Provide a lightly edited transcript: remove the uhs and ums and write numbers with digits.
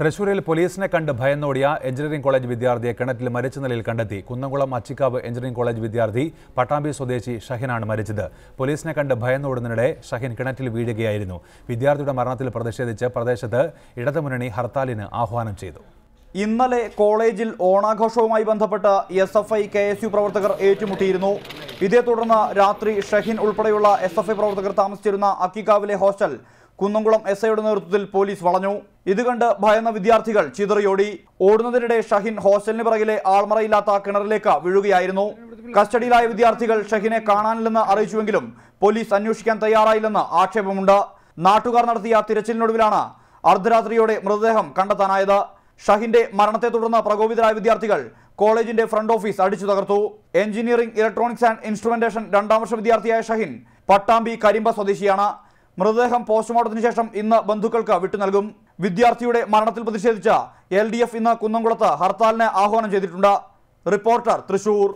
തൃശൂരിൽ പോലീസിനെ കണ്ട് ഭയന്നോടിയ എഞ്ചിനീയറിംഗ് കോളേജ് വിദ്യാർത്ഥിയെ കിണറ്റിൽ മരിച്ച നിലയിൽ കണ്ടെത്തി. കുന്നംകുളം അച്ചിക്കാവ് എഞ്ചിനീയറിംഗ് കോളേജ് വിദ്യാർത്ഥി പട്ടാമ്പി സ്വദേശി ഷഹിനാണ് മരിച്ചത്. പോലീസിനെ കണ്ട് ഭയന്നോടുന്നതിനിടെ ഷഹിൻ കിണറ്റിൽ വീഴുകയായിരുന്നു. വിദ്യാർത്ഥിയുടെ മരണത്തിൽ പ്രതിഷേധിച്ച് പ്രദേശത്ത് ഇടതുമുന്നണി ഹർത്താലിന് ആഹ്വാനം ചെയ്തു. ഇന്നലെ കോളേജിൽ ഓണാഘോഷവുമായി ബന്ധപ്പെട്ട് SFI KSU പ്രവർത്തകർ ഏറ്റുമുട്ടിയിരുന്നു. ഇതേ തുടർന്ന് രാത്രി ഷഹിൻ ഉൾപ്പെടെയുള്ള SFI പ്രവർത്തകർ താമസിച്ചിരുന്ന അക്കിക്കാവിലെ ഹോസ്റ്റൽ കുന്നംകുളം SIയുടെ നേതൃത്വത്തിൽ പോലീസ് വളഞ്ഞു. ഇത് കണ്ട് ഭയന്ന വിദ്യാർത്ഥികൾ ചിതറിയോടി. ഓടുന്നതിനിടെ ഷഹിൻ ഹോസ്റ്റലിന് പിറകിലെ ആൾമറയില്ലാത്ത കിണറിലേക്ക് വീഴുകയായിരുന്നു. കസ്റ്റഡിയിലായ വിദ്യാർത്ഥികൾ ഷഹിനെ കാണാനില്ലെന്ന് അറിയിച്ചുവെങ്കിലും പോലീസ് അന്വേഷിക്കാൻ തയ്യാറായില്ലെന്ന് ആക്ഷേപമുണ്ട്. നാട്ടുകാർ നടത്തിയ തിരച്ചിലിനൊടുവിലാണ് അർദ്ധരാത്രിയോടെ മൃതദേഹം കണ്ടെത്താനായത്. ഷഹിന്റെ മരണത്തെ തുടർന്ന് പ്രകോപിതരായ വിദ്യാർത്ഥികൾ കോളേജിന്റെ ഫ്രണ്ട് ഓഫീസ് അടിച്ചു തകർത്തു. എഞ്ചിനീയറിംഗ് ഇലക്ട്രോണിക്സ് ആൻഡ് ഇൻസ്ട്രുമെന്റേഷൻ 2ാം വർഷ വിദ്യാർത്ഥിയായ ഷഹിൻ പട്ടാമ്പി കരിമ്പ സ്വദേശിയാണ്. മൃതദേഹം പോസ്റ്റ്മോർട്ടത്തിന് ശേഷം ഇന്ന് ബന്ധുക്കൾക്ക് വിട്ടുനൽകും. വിദ്യാർത്ഥിയുടെ മരണത്തിൽ പ്രതിഷേധിച്ച് LDF ഇന്ന് കുന്നംകുളത്ത് ഹർത്താലിന് ആഹ്വാനം ചെയ്തിട്ടുണ്ട്. റിപ്പോർട്ടർ, തൃശൂർ.